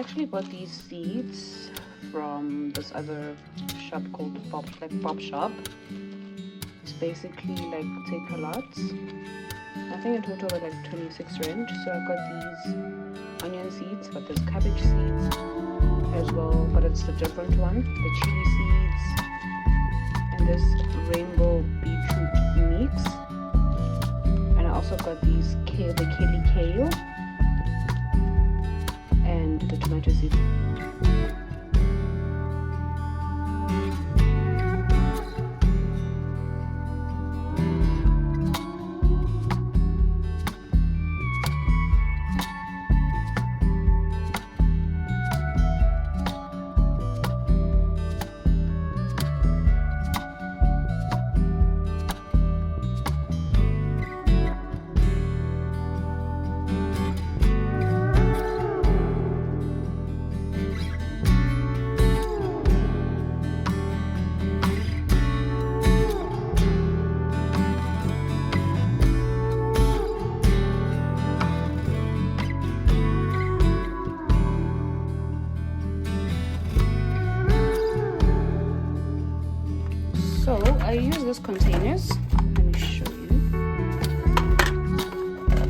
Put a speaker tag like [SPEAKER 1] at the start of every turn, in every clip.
[SPEAKER 1] actually bought these seeds from this other shop called Pop Shop. It's basically like take a lots. I think in total they're like 26 rand. So I got these onion seeds, but there's cabbage seeds as well, but it's a different one. The chili seeds and this rainbow beetroot mix. And I also got these kale, the kale and the tomato seeds. So I use these containers. Let me show you.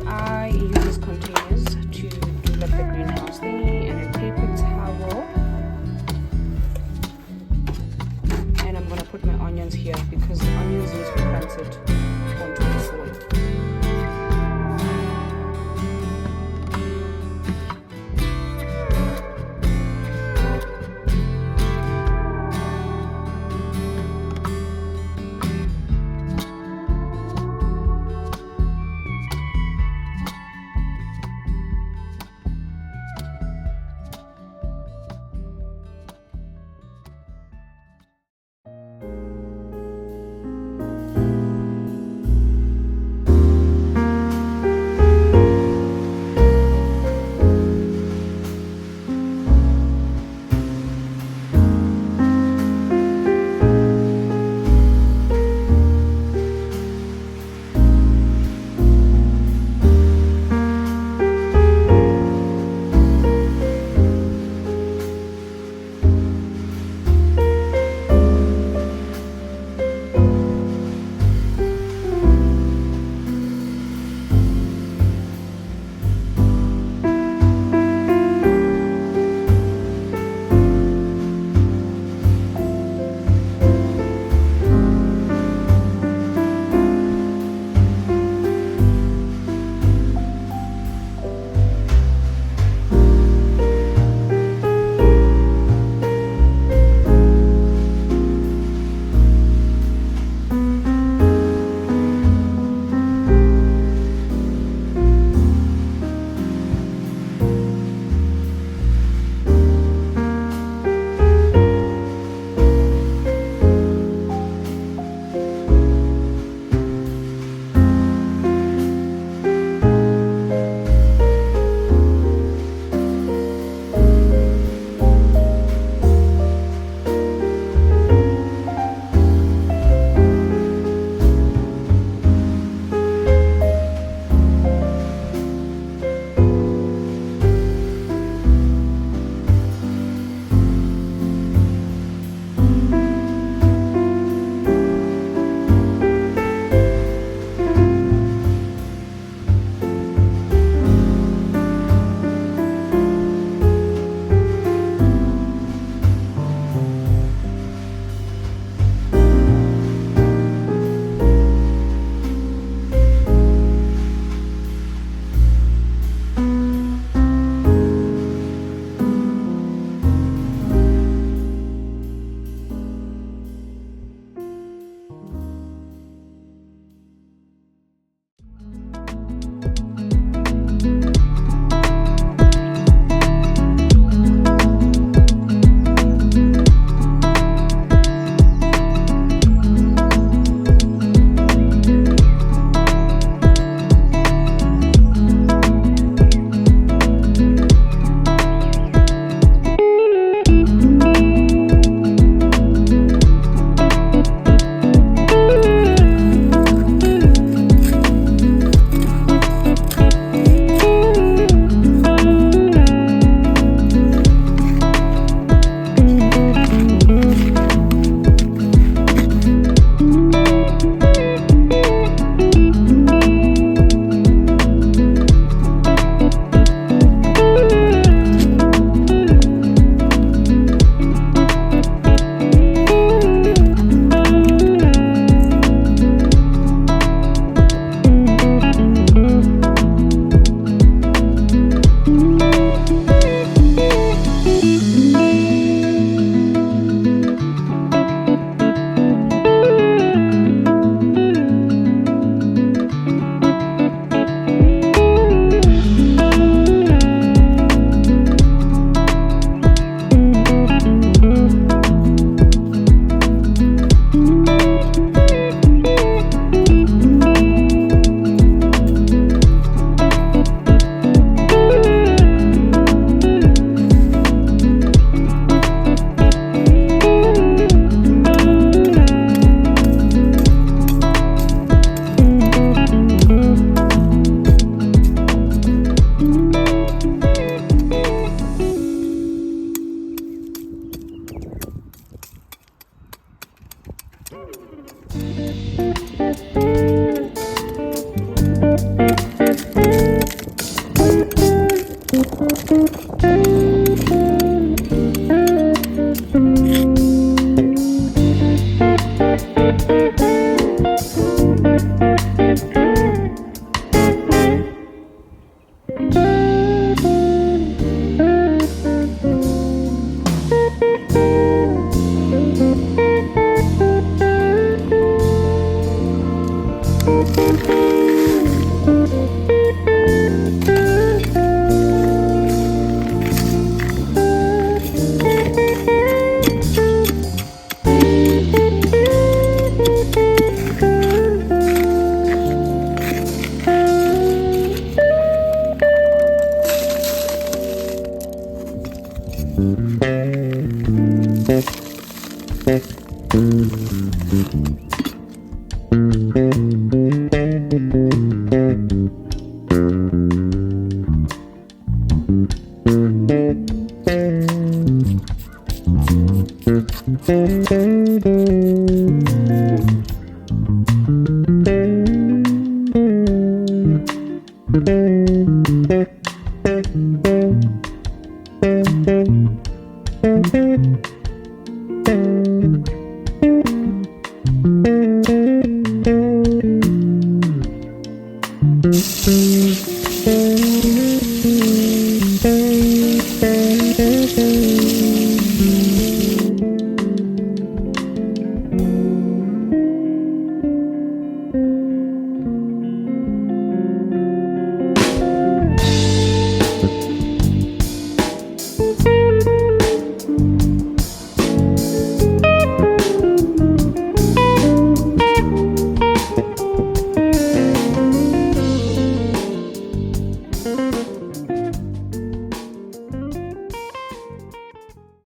[SPEAKER 1] I use these containers to do like the greenhouse thingy, and a paper towel. And I'm gonna put my onions here because the onions need to be planted onto the soil.